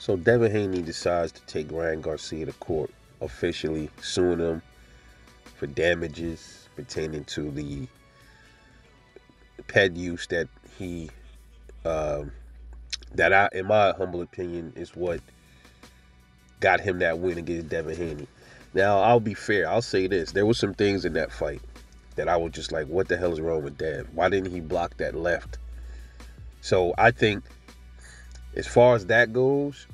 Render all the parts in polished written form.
So Devin Haney decides to take Ryan Garcia to court, officially suing him for damages pertaining to the ped use that he, um, in my humble opinion, is what got him that win against Devin Haney. Now, I'll be fair. I'll say this. There were some things in that fight that I was just like, what the hell is wrong with Dev? Why didn't he block that left? So I think as far as that goes,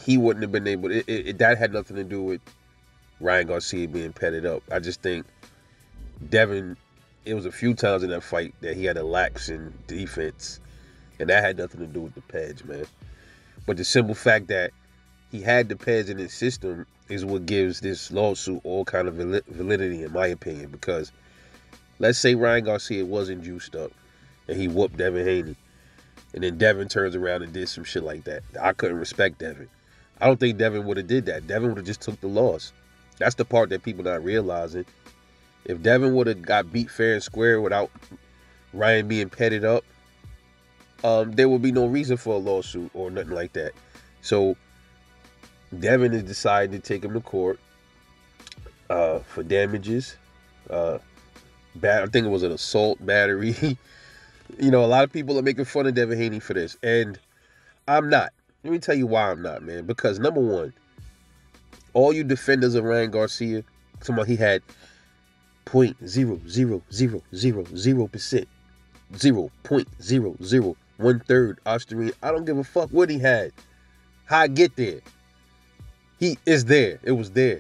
he wouldn't have been able to, that had nothing to do with Ryan Garcia being petted up. I just think Devin, it was a few times in that fight that he had a lax in defense, and that had nothing to do with the pads, man. But the simple fact that he had the pads in his system is what gives this lawsuit all kind of validity, in my opinion, because let's say Ryan Garcia wasn't juiced up and he whooped Devin Haney, and then Devin turns around and did some shit like that. I couldn't respect Devin. I don't think Devin would have did that. Devin would have just took the loss. That's the part that people not realizing. If Devin would have got beat fair and square without Ryan being petted up, there would be no reason for a lawsuit or nothing like that. So Devin has decided to take him to court for damages. I think it was an assault battery. You know, a lot of people are making fun of Devin Haney for this, and I'm not. Let me tell you why I'm not, man. Because number one, all you defenders of Ryan Garcia, someone he had 0.00000%, 0.001/3 Austrian. I don't give a fuck what he had. How I get there? He is there. It was there.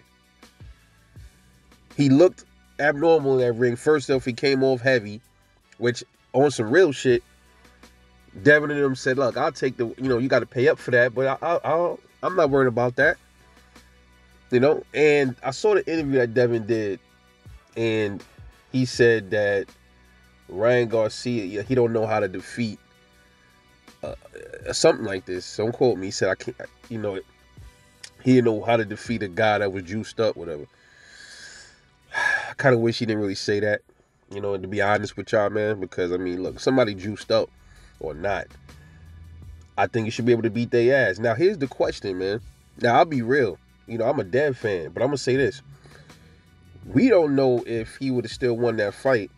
He looked abnormal in that ring. First off, he came off heavy, which on some real shit, Devin and them said, look, I'll take the, you got to pay up for that, but I'm not worried about that. And I saw the interview that Devin did, and he said that Ryan Garcia, he don't know how to defeat something like this. Don't quote me. He said, I can't, he didn't know how to defeat a guy that was juiced up, whatever. I kind of wish he didn't really say that, and to be honest with y'all, man, because, look, somebody juiced up or not, I think you should be able to beat their ass. Now, here's the question, man. Now, I'll be real. I'm a Dev fan, but I'm going to say this. We don't know if he would have still won that fight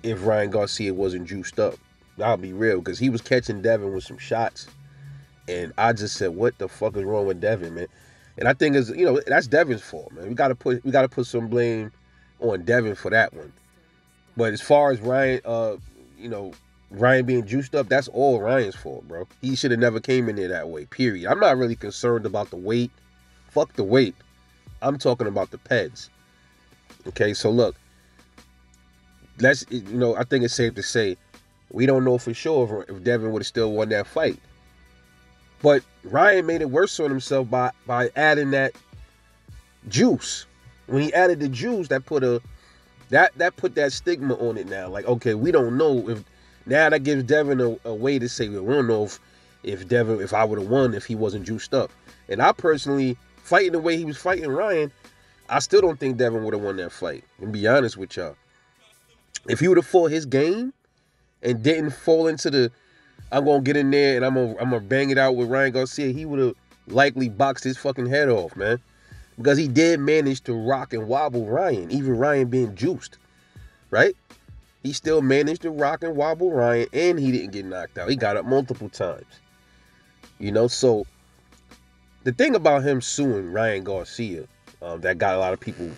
if Ryan Garcia wasn't juiced up. I'll be real, because he was catching Devin with some shots, and I just said, what the fuck is wrong with Devin, man? And I think that's Devin's fault, man. We gotta put some blame on Devin for that one. But as far as Ryan, Ryan being juiced up, that's all Ryan's fault, bro. He should have never came in there that way, period. I'm not really concerned about the weight. Fuck the weight. I'm talking about the peds. Okay, so look, I think it's safe to say we don't know for sure if Devin would have still won that fight. But Ryan made it worse on himself by adding that juice. When he added the juice, that put that stigma on it now. Like, okay, we don't know if now that gives Devin a way to say, well, we don't know if I would have won if he wasn't juiced up. And I personally, fighting the way he was fighting Ryan, I still don't think Devin would have won that fight. And be honest with y'all, if he would have fought his game and didn't fall into the, I'm gonna get in there and I'm gonna bang it out with Ryan Garcia, he would have likely boxed his fucking head off, man. Because he did manage to rock and wobble Ryan, even Ryan being juiced, right? He still managed to rock and wobble Ryan, and he didn't get knocked out. He got up multiple times. So the thing about him suing Ryan Garcia, that got a lot of people,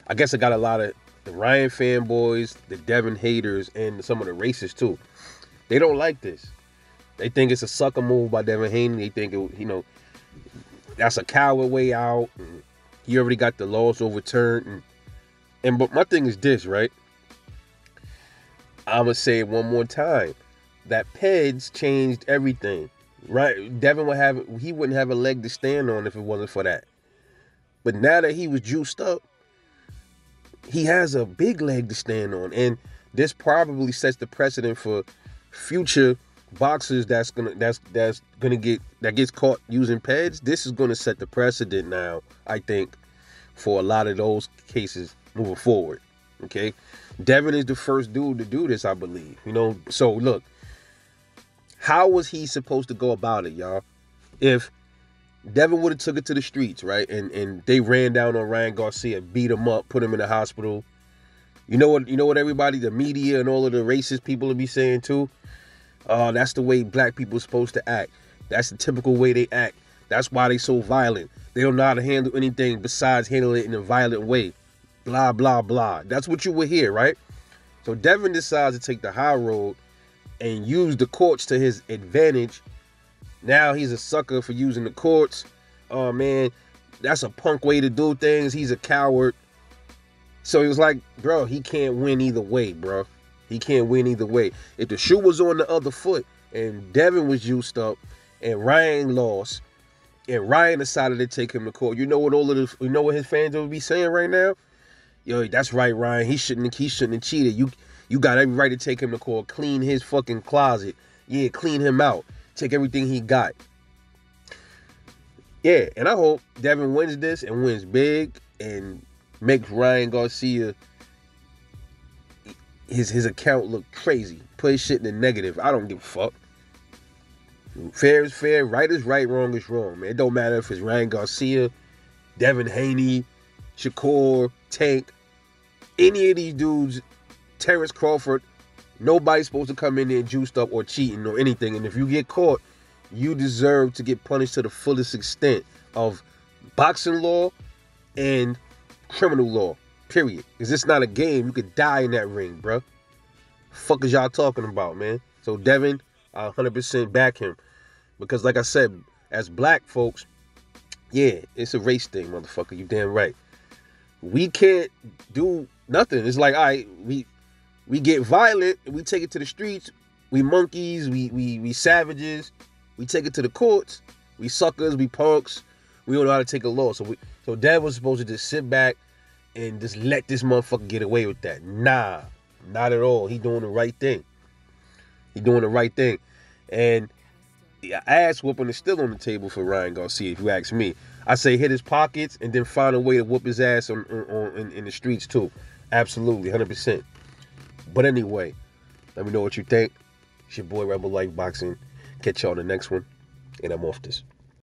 I guess it got a lot of the Ryan fanboys, the Devin haters, and some of the racists too. They don't like this. They think it's a sucker move by Devin Haney. They think, that's a coward way out. And he already got the laws overturned. But my thing is this, right? I'm going to say it one more time. That PEDS changed everything. Right? Devin wouldn't have a leg to stand on if it wasn't for that. But now that he was juiced up, he has a big leg to stand on. And this probably sets the precedent for future boxers that gets caught using PEDS. This is gonna set the precedent now, I think, for a lot of those cases moving forward. Okay, Devin is the first dude to do this, I believe. So look, how was he supposed to go about it, y'all? If Devin would have took it to the streets, right, and they ran down on Ryan Garcia, beat him up, put him in the hospital. You know what everybody, the media and all of the racist people will be saying too? That's the way black people are supposed to act. That's the typical way they act. That's why they so violent. They don't know how to handle anything besides handle it in a violent way. Blah, blah, blah. That's what you would hear, right? So Devin decides to take the high road and use the courts to his advantage. Now he's a sucker for using the courts. Oh, man, that's a punk way to do things. He's a coward. So he was like, bro, he can't win either way, bro. He can't win either way. If the shoe was on the other foot and Devin was juiced up and Ryan lost and Ryan decided to take him to court, you know what his fans would be saying right now? Yo, that's right, Ryan. He shouldn't have cheated. You got every right to take him to court. Clean his fucking closet. Yeah, clean him out. Take everything he got. Yeah, and I hope Devin wins this and wins big and makes Ryan Garcia, his account look crazy. Put his shit in the negative. I don't give a fuck. Fair is fair. Right is right. Wrong is wrong, man. It don't matter if it's Ryan Garcia, Devin Haney, Shakur, Tank, any of these dudes, Terrence Crawford. Nobody's supposed to come in there juiced up or cheating or anything. And if you get caught, you deserve to get punished to the fullest extent of boxing law and criminal law, period. Because it's not a game. You could die in that ring, bro. Fuck is y'all talking about, man? So Devin, I 100% back him. Because like I said, as black folks, yeah, it's a race thing, motherfucker. You damn right. We can't do nothing. It's like, all right, we get violent, and we take it to the streets. We monkeys, we savages. We take it to the courts. We suckers, we punks. We don't know how to take a loss. So Dad was supposed to just sit back and just let this motherfucker get away with that. Nah, not at all. He doing the right thing. He doing the right thing. And the ass whooping is still on the table for Ryan Garcia, if you ask me. I say hit his pockets and then find a way to whoop his ass in the streets too. Absolutely, 100%. But anyway, let me know what you think. It's your boy Rebel Life Boxing. Catch y'all on the next one. And I'm off this.